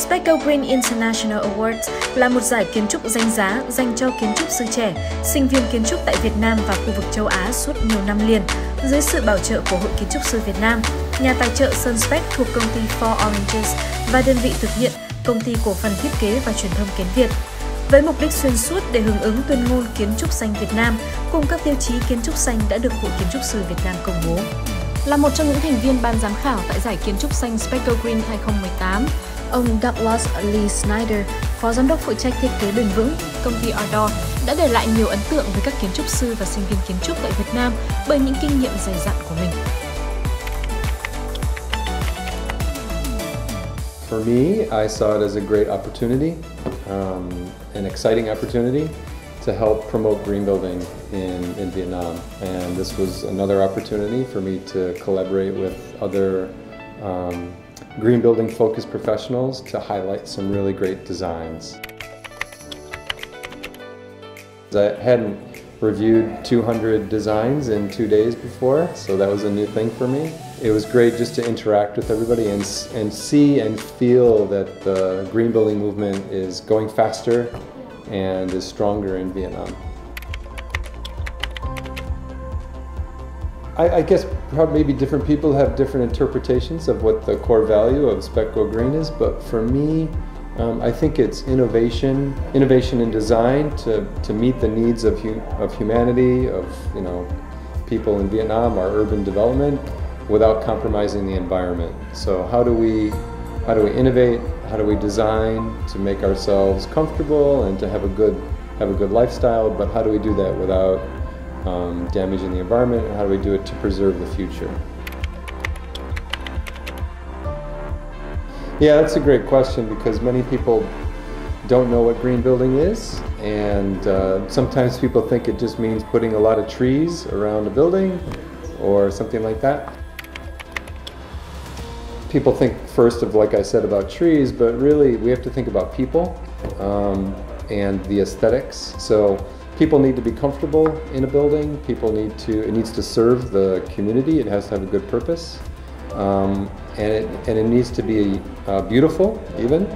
SPEC Green International Awards là một giải kiến trúc danh giá dành cho kiến trúc sư trẻ, sinh viên kiến trúc tại Việt Nam và khu vực châu Á suốt nhiều năm liền, dưới sự bảo trợ của Hội Kiến trúc sư Việt Nam, nhà tài trợ Sơn SPEC thuộc công ty Four Oranges và đơn vị thực hiện, công ty cổ phần thiết kế và truyền thông Kiến Việt. Với mục đích xuyên suốt để hưởng ứng tuyên ngôn Kiến trúc Xanh Việt Nam cùng các tiêu chí kiến trúc xanh đã được Hội Kiến trúc sư Việt Nam công bố. Là một trong những thành viên ban giám khảo tại giải Kiến trúc Xanh SPEC Green 2018, ông Douglas L. Snyder, phó giám đốc phụ trách thiết kế bền vững, công ty ARDOR, đã để lại nhiều ấn tượng với các kiến trúc sư và sinh viên kiến trúc tại Việt Nam bởi những kinh nghiệm dày dặn của mình. For me, I saw it as a great opportunity, an exciting opportunity to help promote green building in Vietnam. And this was another opportunity for me to collaborate with other green building focused professionals to highlight some really great designs. I hadn't reviewed 200 designs in 2 days before, so that was a new thing for me. It was great just to interact with everybody and see and feel that the green building movement is going faster and is stronger in Vietnam. I guess probably maybe different people have different interpretations of what the core value of SPEC Go Green is, but for me, I think it's innovation in design to meet the needs of humanity, of people in Vietnam, our urban development, without compromising the environment. So how do we innovate? How do we design to make ourselves comfortable and to have a good lifestyle? But how do we do that without damaging the environment? And how do we do it to preserve the future? Yeah, that's a great question because many people don't know what green building is, and sometimes people think it just means putting a lot of trees around a building or something like that. People think first of, like I said, about trees, but really we have to think about people and the aesthetics. So people need to be comfortable in a building. It needs to serve the community. It has to have a good purpose. And it needs to be beautiful, even.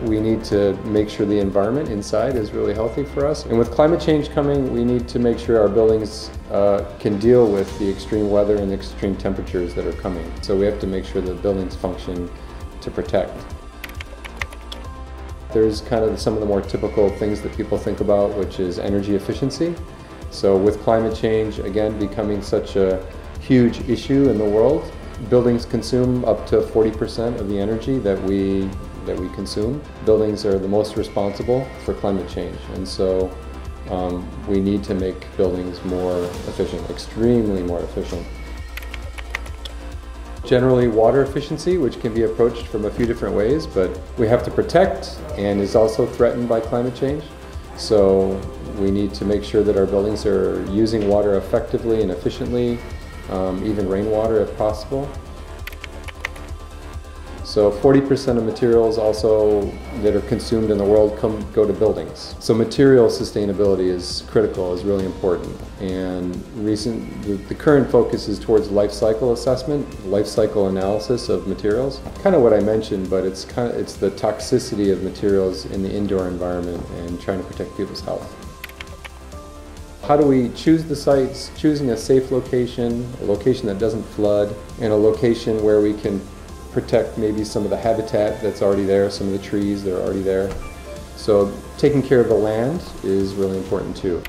We need to make sure the environment inside is really healthy for us. And with climate change coming, we need to make sure our buildings can deal with the extreme weather and extreme temperatures that are coming. So we have to make sure that buildings function to protect. There's kind of some of the more typical things that people think about, which is energy efficiency. So with climate change, again, becoming such a huge issue in the world, buildings consume up to 40% of the energy that we consume. Buildings are the most responsible for climate change, and so we need to make buildings more efficient, extremely more efficient. Generally water efficiency, which can be approached from a few different ways, but we have to protect and is also threatened by climate change. So we need to make sure that our buildings are using water effectively and efficiently, even rainwater if possible. So 40% of materials also that are consumed in the world go to buildings. So material sustainability is critical, is really important. And the current focus is towards life cycle assessment, life cycle analysis of materials. Kind of what I mentioned, but it's the toxicity of materials in the indoor environment and trying to protect people's health. How do we choose the sites? Choosing a safe location, a location that doesn't flood, and a location where we can protect maybe some of the habitat that's already there, some of the trees that are already there. So taking care of the land is really important too.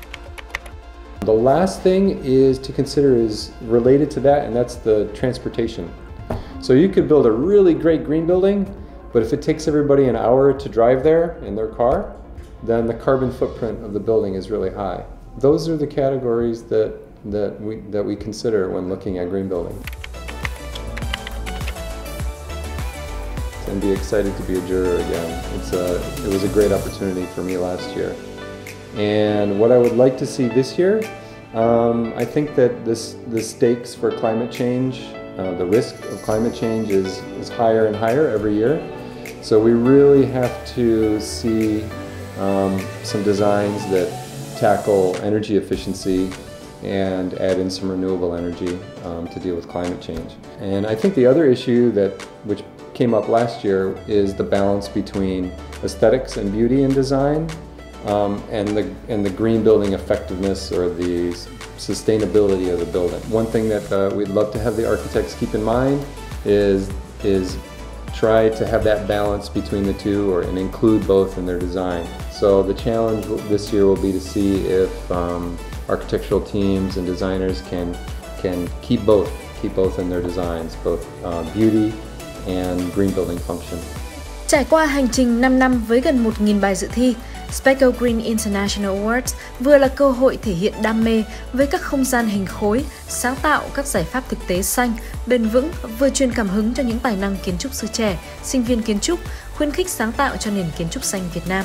The last thing is to consider is related to that, and that's the transportation. So you could build a really great green building, but if it takes everybody an hour to drive there in their car, then the carbon footprint of the building is really high. Those are the categories that we consider when looking at green building. And be excited to be a juror again. It was a great opportunity for me last year. And what I would like to see this year, I think that the stakes for climate change, the risk of climate change is higher and higher every year. So we really have to see some designs that tackle energy efficiency and add in some renewable energy to deal with climate change. And I think the other issue which came up last year is the balance between aesthetics and beauty in design, and the green building effectiveness or the sustainability of the building. One thing that we'd love to have the architects keep in mind is try to have that balance between the two and include both in their design. So the challenge this year will be to see if architectural teams and designers can keep both in their designs, both beauty and green building function. Trải qua hành trình 5 năm với gần 1.000 bài dự thi, SPEC Green International Awards vừa là cơ hội thể hiện đam mê với các không gian hình khối, sáng tạo các giải pháp thực tế xanh, bền vững, vừa truyền cảm hứng cho những tài năng kiến trúc sư trẻ, sinh viên kiến trúc, khuyến khích sáng tạo cho nền kiến trúc xanh Việt Nam.